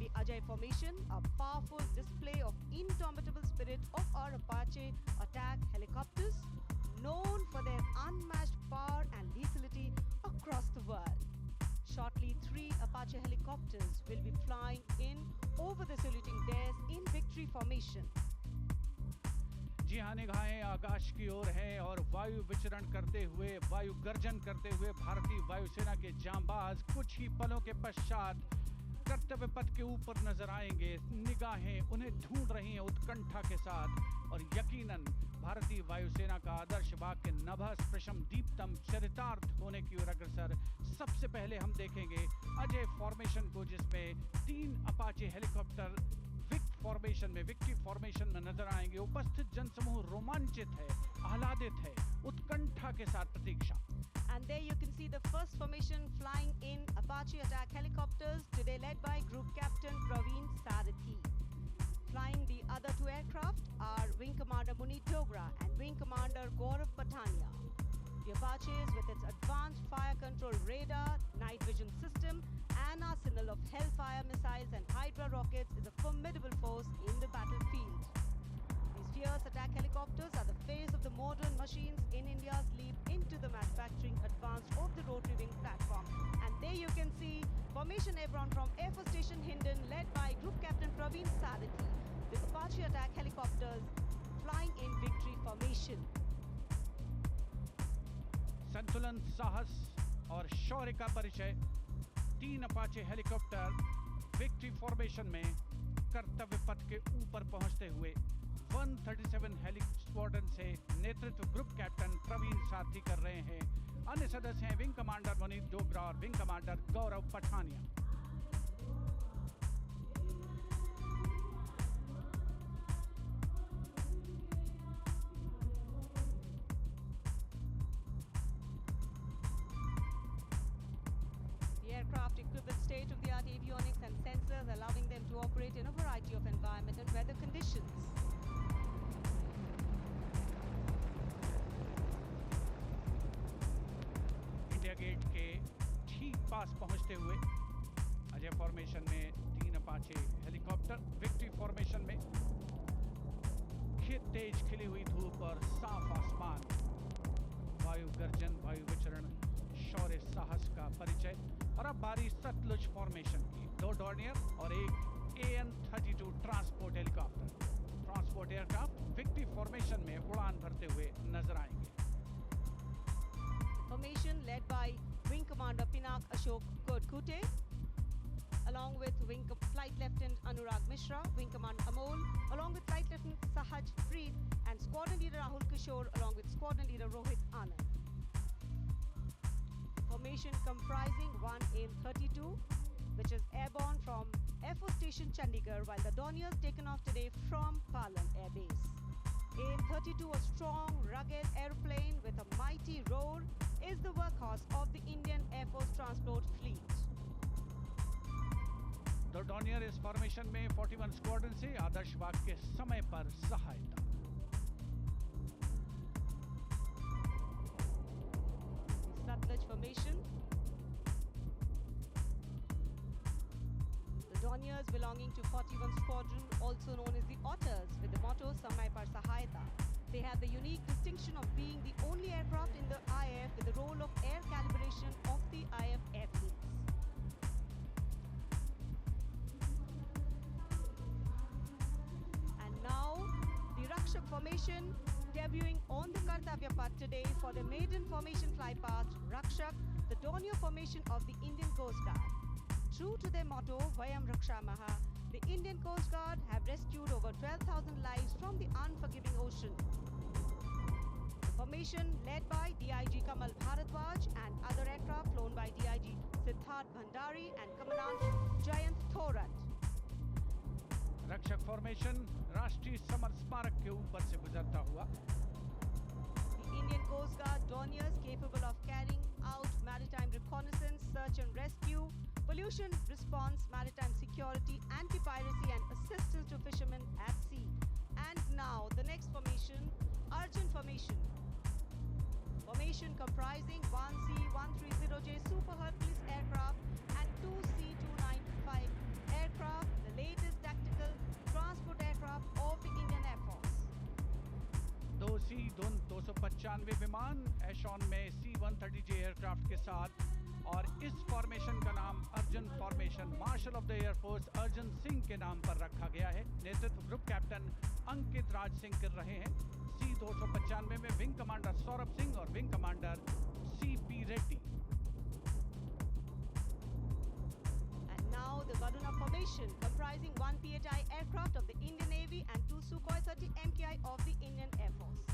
The Ajay formation, a powerful display of indomitable spirit of our Apache attack helicopters, known for their unmatched power and lethality across the world. Shortly, 3 Apache helicopters will be flying in over the saluting dares in victory formation. जी हाँ, निगाहें आकाश की ओर हैं और वायु विचरण करते हुए, वायु गर्जन करते हुए भारतीय वायुसेना के जांबाज कुछ ही पलों के पश्चात कर्तव्य पथ के ऊपर नजर आएंगे। निगाहें उन्हें ढूंढ रही हैं उत्कंठा के साथ और यकीनन भारतीय वायुसेना का आदर्श वाक्य नभः स्पृशम दीप्तम चरितार्थ होने की ओर अग्रसर। सबसे पहले हम देखेंगे अजय फॉर्मेशन को, जिसमें 3 अपाचे हेलीकॉप्टर विक्ट्री फॉर्मेशन में नजर आएंगे। उपस्थित जनसमूह रोमांचित है, आह्लादित है, उत्कंठा के साथ प्रतीक्षा। And there you can see the first formation flying in Apache attack helicopters, today led by Group Captain Praveen Sarathi. Flying the other 2 aircraft are Wing Commander Munit Dogra and Wing Commander Gaurav Pathania. The Apaches, with its advanced fire control radar, night vision system, and arsenal of Hellfire missiles and Hydra rockets, is a formidable force in the battlefield. These fierce attack helicopters are the face of the modern machines in India's leap into the manufacturing advance of the rotary wing platform. And there you can see Formation Airborne from Air Force Station Hindon, led by Group Captain Praveen Sarathi, with Apache attack helicopters flying in victory formation. संतुलन, साहस और शौर्य का परिचय 3 Apache helicopter victory formation में कर्तव्य पथ के ऊपर पहुंचते हुए 137 हेली स्क्वाड्रन से नेतृत्व ग्रुप कैप्टन प्रवीण सारथी कर रहे हैं। अन्य सदस्य हैं विंग कमांडर मुनीत डोगरा और wing commander Gaurav Pathania. Equipped with state-of-the-art avionics and sensors, allowing them to operate in a variety of environment and weather conditions. India Gate के ठीक पास पहुंचते हुए अजय फॉर्मेशन में 3 अपाचे हेलीकॉप्टर विक्ट्री फॉर्मेशन में तेज खिली हुई धूप और साफ आसमान, वायु गर्जन, वायु विचरण, शौर्य साहस का परिचय। और अब बारी सतलुज फॉर्मेशन की। 2 डॉर्नियर और एक AN-32 transport helicopter, transport aircraft victory formation में उड़ान भरते हुए नजर आएंगे। Formation led by Wing Commander Pinak Ashok Kodkute, along with Flight Lieutenant Anurag Mishra, Wing Commander Amol, along with Flight Lieutenant Sahaj Freed, and Squadron Leader Rahul Kishore, along with Squadron Leader Rohit Anand. Formation comprising 1 AN-32, which is airborne from Air Force Station Chandigarh, while the Dorniers taken off today from Palam Air Base. AN-32, a strong, rugged aeroplane with a mighty roar, is the workhorse of the Indian Air Force transport fleet. The Dornier इस formation में 41 squadron से आदर्श वाक्य के समय पर सहायता। Satluj formation. The Dorniers belonging to 41 Squadron, also known as the Otters, with the motto Samay Par Sahayata. They have the unique distinction of being the only aircraft in the IAF with the role of air calibration of the IAF airfields. And now, the Rakshak formation, debuting on the Kartavya Path today for the maiden formation flypast, Rakshak, the Dornier formation of the Indian Coast Guard. True to their motto, Vayam Rakshamaha, the Indian Coast Guard have rescued over 12,000 lives from the unforgiving ocean. The formation led by DIG Kamal Bharadwaj and other aircraft flown by DIG Siddharth Bhandari and Commandant Jayant Thorat. रक्षक formation राष्ट्रीय summer स्मारक के ऊपर से गुजरता हुआ। The Indian Coast Guard Dorniers, capable of carrying out maritime reconnaissance, search and rescue, pollution response, maritime security, anti-piracy and assistance to fishermen at sea. And now the next formation, Arjun formation. Formation comprising 1 C-130J Super Hercules aircraft and 2 C-295 aircraft C-295 विमान एशॉन में C-130J aircraft के साथ, और इस formation का नाम Arjun formation marshal of the air force Arjun Singh के नाम पर रखा गया है। नेतृत्व ग्रुप कैप्टन अंकित राज सिंह कर रहे हैं। C-295 में विंग कमांडर सौरभ सिंह और wing commander C.P. Reddy. And now the Varuna formation, comprising one PHI aircraft of the Indian Navy and two Sukhoi 30 MKI of the Indian Air Force.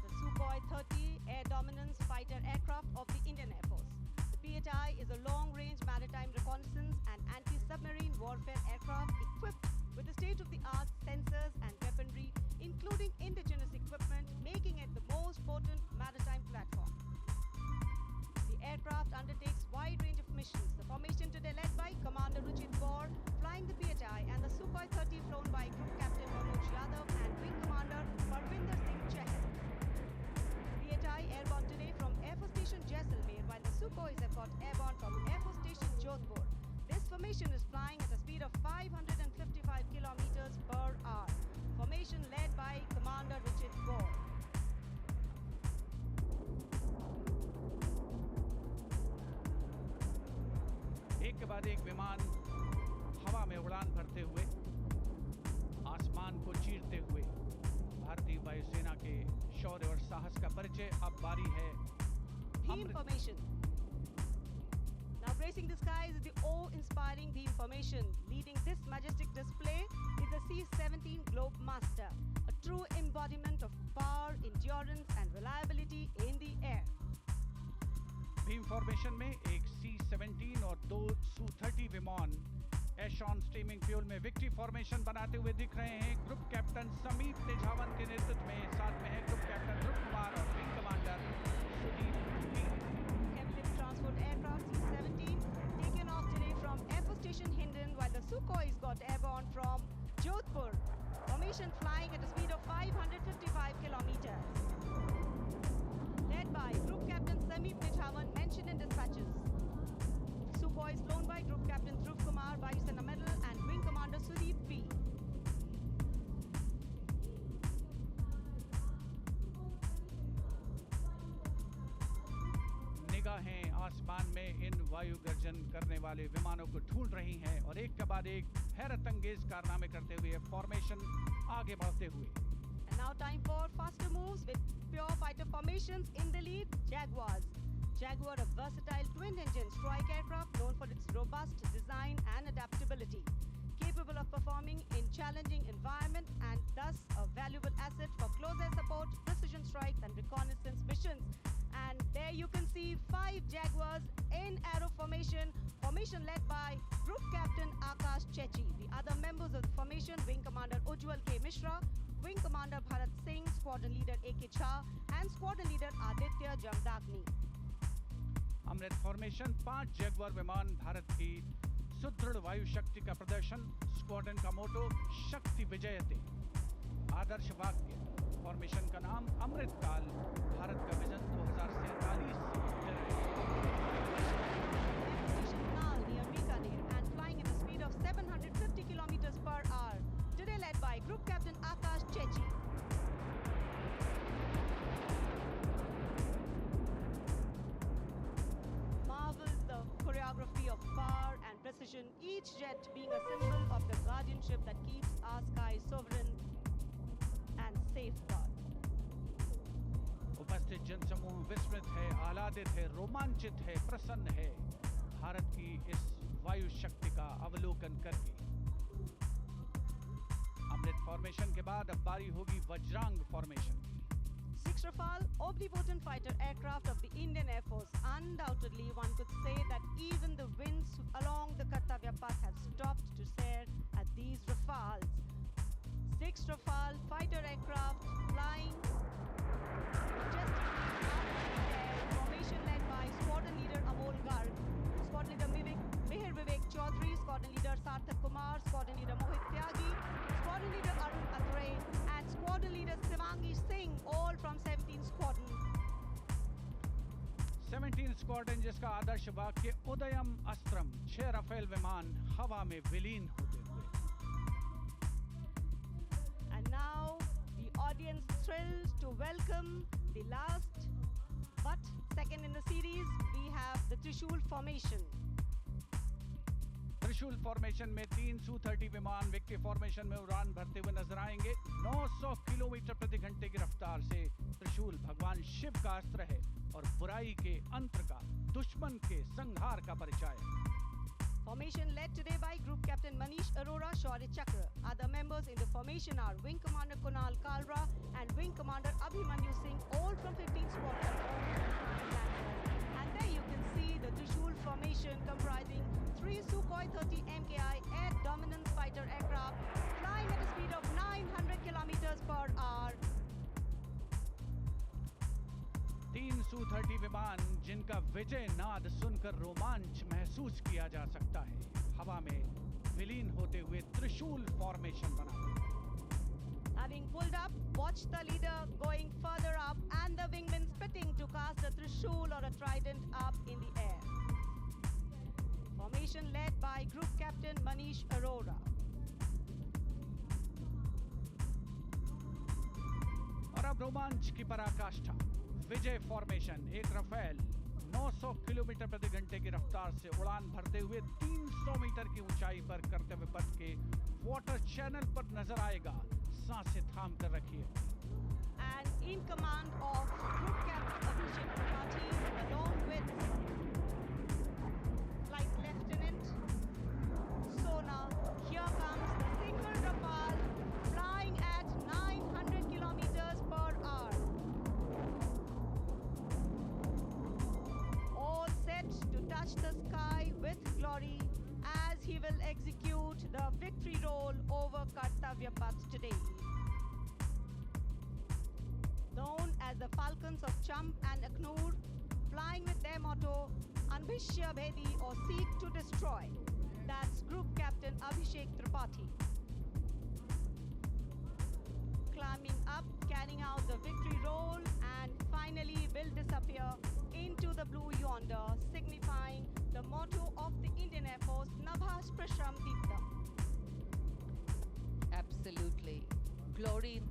The Sukhoi 30 air dominance fighter aircraft of the Indian Air Force. The PHI is a long-range maritime reconnaissance and anti-submarine warfare aircraft equipped with the state-of-the-art sensors and weaponry, including indigenous equipment, making it the most potent maritime platform. The aircraft undertakes wide range of missions. The formation today led by Commander Ruchit Kaur, flying the PHI, and the Sukhoi 30 flown by Group Captain Manoj Yadav and Wing Commander Parvinder Singh Chahal. PHI airborne today from Air Force Station Jaisalmer, while the Sukhois have got airborne from Air Force Station Jodhpur. This formation is flying at a speed of 555 kilometers per hour. Formation led by Commander Ruchit Kaur. एक के बाद एक विमान हवा में उड़ान भरते हुए, आसमान को चीरते हुए भारतीय वायुसेना के शौर्य और साहस का परिचय। अब बारी है Theme formation. Now gracing the skies is the awe-inspiring theme formation. Leading this majestic display is the C-17 Globemaster, a true embodiment of power, endurance and reliability in the air. Bhim formation में एक C-17 और दो Su-30 विमान एशॉन streaming fuel में victory formation बनाते हुए दिख रहे हैं। ग्रुप कैप्टन समीप निझावन के नेतृत्व में साथ में है ग्रुप कैप्टन ध्रुव कुमार और wing commander Sudeep P. Heavy lift transport aircraft C-17 taken off today from Air Force Station Hindon, while the Sukhois got airborne from Jodhpur. Formation flying at a speed of 555 kilometers. Led by Group Captain Sameep Nichavan, mentioned in dispatches. Sukhois flown by Group Captain Dhruv Kumar, Vayusena Medal, and Wing Commander Sudeep P. निगाहें आसमान में इन वायु गर्जन करने वाले विमानों को ढूंढ रही हैं और एक के बाद एक हैरत अंगेज कारनामे करते हुए फॉर्मेशन आगे बढ़ते हुए। And now time for faster moves with pure fighter formations. In the lead, Jaguars. Jaguar, a versatile twin-engine strike aircraft known for its robust design and adaptability, capable of performing in challenging environments and thus a valuable asset for close air support, precision strikes and reconnaissance missions. And there you can see 5 Jaguars in arrow formation, formation led by Group Captain Akash Chechi. The other members of the formation, Wing Commander Ujjwal K. Mishra, Wing Commander Bharat Singh, Squadron Leader A.K. Jha and Squadron Leader Aditya Jamdagni. Amrit formation 5 Jaguar विमान भारत की सुदृढ़ वायु शक्ति का प्रदर्शन। Squadron का मोटो शक्ति विजयते। आदर्श वाक्य फॉर्मेशन का नाम अमृत काल भारत का vision 2047 Now near Bikaner and flying at a speed of 750 kilometers per hour. Today led by Group Captain Akash Chechi. Marvels the choreography of power and precision, each jet being a symbol of the guardianship that keeps our skies sovereign and safeguard. उपस्थित जनसमूह विस्मित है, आह्लादित है, रोमांचित है, प्रसन्न है भारत की इस वायु शक्ति का अवलोकन करके। अमृत फॉर्मेशन के बाद अब बारी होगी वज्रांग फॉर्मेशन की। 6 Rafale omnipotent fighter aircraft of the Indian Air Force. Undoubtedly, one could say that even the winds along the Kartavya path have stopped to stare at these Rafales. 6 Rafale fighter aircraft flying majestically up in the air. Formation led by Squadron Leader Amol Garg, Squadron Leader Mihir Vivek Chaudhary, Squadron Leader Sarthak Kumar, Squadron Leader Mohit Tyagi, Squadron Leader Arun Athare, and Squadron Leader Shivangi Singh, all from 17 Squadron. 17 squadron जिसका आदर्श वाक्य उदयम अस्त्रम 6 Rafale विमान हवा में विलीन होते हुए। And now the audience thrilled to welcome the last but second in the series. We have the Trishul formation. त्रिशूल formation में 3 Su-30 विमान विक्ट्री फॉर्मेशन में उड़ान भरते हुए नजर आएंगे। 900 किलोमीटर प्रति घंटे की रफ्तार से त्रिशूल भगवान शिव का अस्त्र है और बुराई के अंत का, दुश्मन के संहार का परिचय। Formation led today by Group Captain Manish Arora, Shaurya Chakra. Other members in the formation are Wing Commander Kunal Kalra and Wing Commander Abhimanyu Singh, all from 15th Squadron. And there you can see the Trishul formation comprising 3 Sukhoi 30 MKI air dominance fighter aircraft flying at a speed of 900 kilometers per hour. 3 Su-30 विमान जिनका विजय नाद सुनकर रोमांच महसूस किया जा सकता है, हवा में विलीन होते हुए त्रिशूल फॉर्मेशन बना। Having pulled up, watch the leader going further up and the wingmen spitting to cast a Trishul or a trident up in the air. Formation led by Group Captain Manish Arora. और अब रोमांच की पराकाष्ठा, विजय formation एक Rafale 900 kilometre प्रति घंटे की रफ्तार से उड़ान भरते हुए 300 मीटर की ऊंचाई पर कर्तव्य पथ के वाटर चैनल पर नजर आएगा। सांसें थाम कर रखिए। And in command of Group Captain Abhishek Tripathi along with Flight Lieutenant Sona, here comes the single Rafale flying at 900 kilometers per hour. All set to touch the sky with glory as he will execute the victory roll over Kartavya Path today. Known as the Falcons of Champ and Aknoor, flying with their motto, Anbhishya Bhedi or Seek to Destroy. That's Group Captain Abhishek Tripathi. Climbing up, carrying out the victory roll and finally will disappear into the blue yonder, signifying the motto of the Indian Air Force, Nabhash Prasham Deeptam. Absolutely. Glory